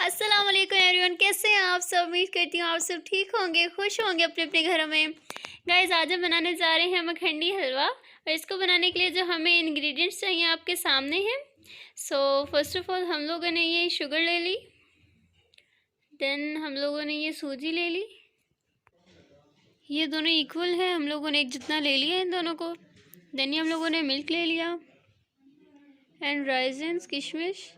अस्सलाम वालेकुम एवरीवन, कैसे हैं आप सब। उम्मीद करती हूँ आप सब ठीक होंगे, खुश होंगे अपने अपने घरों में। गाइस, आज हम बनाने जा रहे हैं मखंडी हलवा। और इसको बनाने के लिए जो हमें इंग्रेडिएंट्स चाहिए आपके सामने हैं। सो फर्स्ट ऑफ ऑल हम लोगों ने ये शुगर ले ली, देन हम लोगों ने ये सूजी ले ली। ये दोनों इक्वल है, हम लोगों ने एक जितना ले लिया इन दोनों को। देन ये हम लोगों ने मिल्क ले लिया एंड राइजिन्स, किशमिश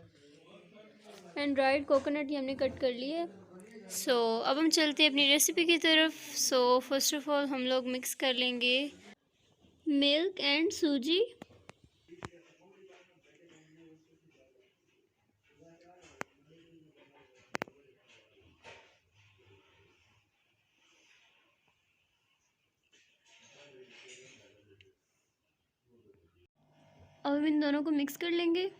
एंड ड्राइड कोकोनट, ये हमने कट कर लिया है। सो अब हम चलते हैं अपनी रेसिपी की तरफ। सो फर्स्ट ऑफ ऑल हम लोग मिक्स कर लेंगे मिल्क एंड सूजी। अब हम इन दोनों को मिक्स कर लेंगे।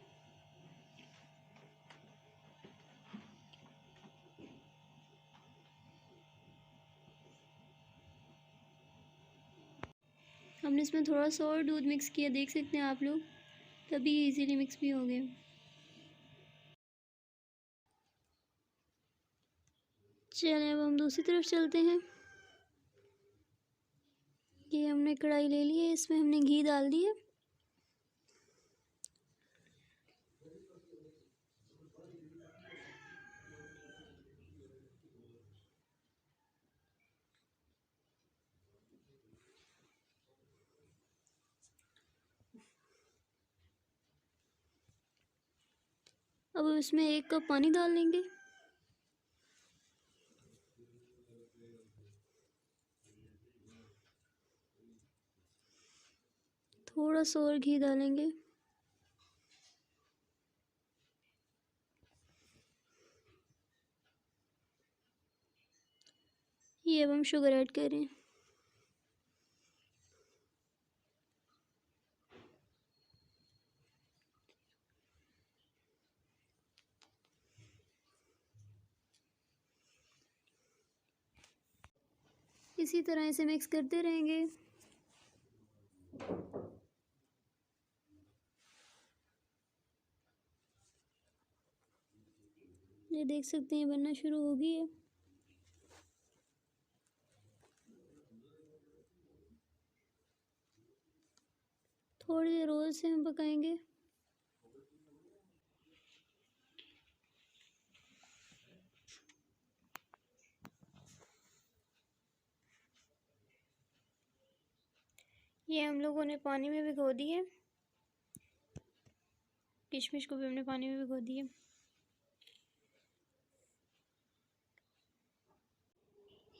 हमने इसमें थोड़ा सा और दूध मिक्स किया, देख सकते हैं आप लोग, तभी इजीली मिक्स भी हो गए। चलिए अब हम दूसरी तरफ चलते हैं। ये हमने कढ़ाई ले ली है, इसमें हमने घी डाल दिया। अब इसमें 1 कप पानी डाल लेंगे। थोड़ा सा और घी डालेंगे। ये अब हम शुगर ऐड करें। इसी तरह इसे मिक्स करते रहेंगे। ये देख सकते हैं बनना शुरू हो गई है। थोड़ी देर और से हम पकाएंगे। ये हम लोगों ने पानी में भिगो दी है, किशमिश को भी हमने पानी में भिगो दिया।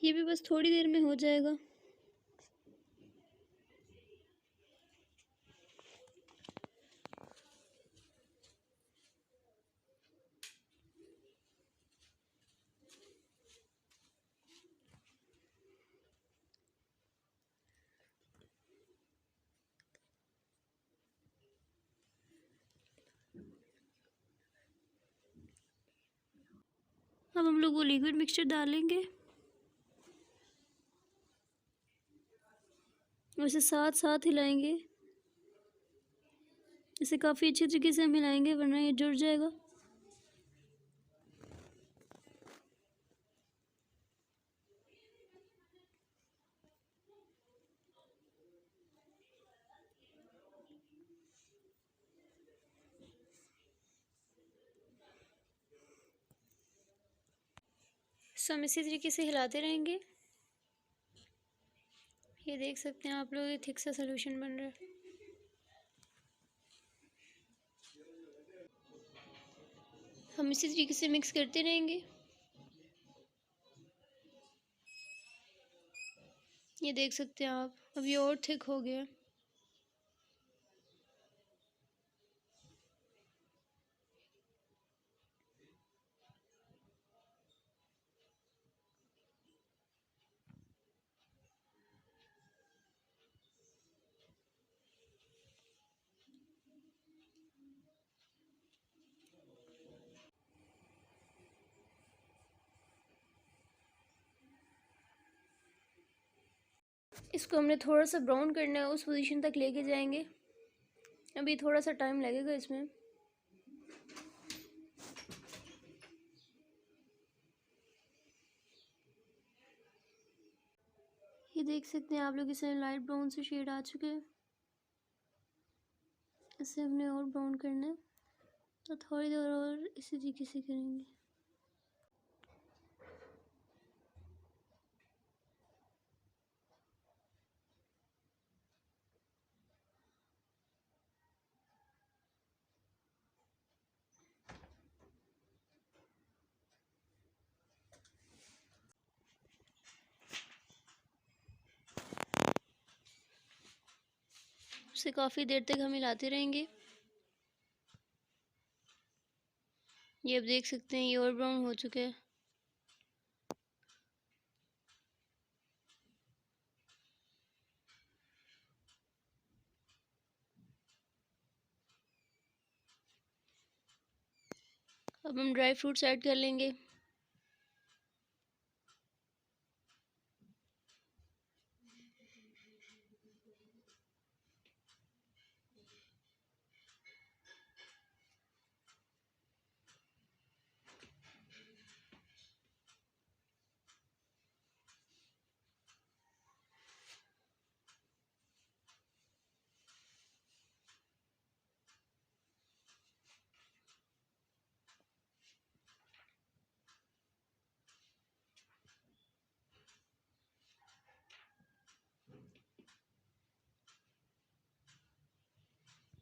ये भी बस थोड़ी देर में हो जाएगा। अब हम लोग वो लिक्विड मिक्सचर डालेंगे, उसे साथ साथ हिलाएंगे। इसे काफ़ी अच्छी तरीके से हम हिलाएंगे, वरना ये जुड़ जाएगा। हम इसी तरीके से हिलाते रहेंगे। ये देख सकते हैं आप लोग, ये थिक सा सॉल्यूशन बन रहा है। हम इसी तरीके से मिक्स करते रहेंगे। ये देख सकते हैं आप, अब ये और थिक हो गया। इसको हमने थोड़ा सा ब्राउन करना है, उस पोजीशन तक लेके जाएंगे। अभी थोड़ा सा टाइम लगेगा इसमें। ये देख सकते हैं आप लोग, इसमें लाइट ब्राउन से शेड आ चुके हैं। इसे हमने और ब्राउन करना है, तो थोड़ी देर और इसी तरीके से करेंगे। उसे काफ़ी देर तक हम हिलाते रहेंगे। ये अब देख सकते हैं ये और ब्राउन हो चुका है। अब हम ड्राई फ्रूट्स ऐड कर लेंगे।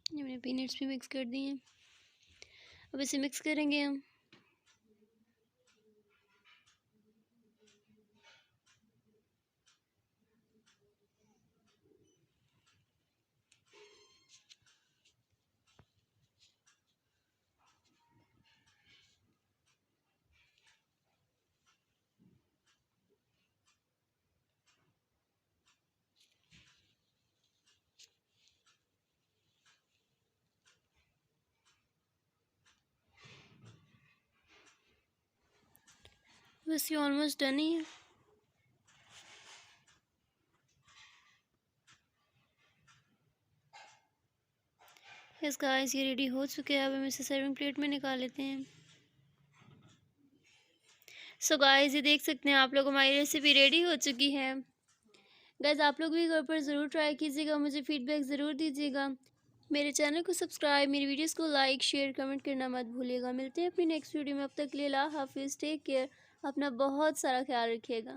ये मैंने पीनट्स भी मिक्स कर दिए हैं। अब इसे मिक्स करेंगे हम। बस ये ऑलमोस्ट डन ही है। यस गाइस, ये रेडी हो चुके हैं। अब हम इसे सर्विंग प्लेट में निकाल लेते हैं। सो गाइस, ये देख सकते हैं आप लोग, हमारी रेसिपी रेडी हो चुकी है। गाइस, आप लोग भी घर पर ज़रूर ट्राई कीजिएगा, मुझे फीडबैक ज़रूर दीजिएगा। मेरे चैनल को सब्सक्राइब, मेरी वीडियोस को लाइक शेयर कमेंट करना मत भूलिएगा। मिलते हैं अपनी नेक्स्ट वीडियो में। अब तक के लिए अल्लाह हाफिज़, टेक केयर, अपना बहुत सारा ख्याल रखिएगा।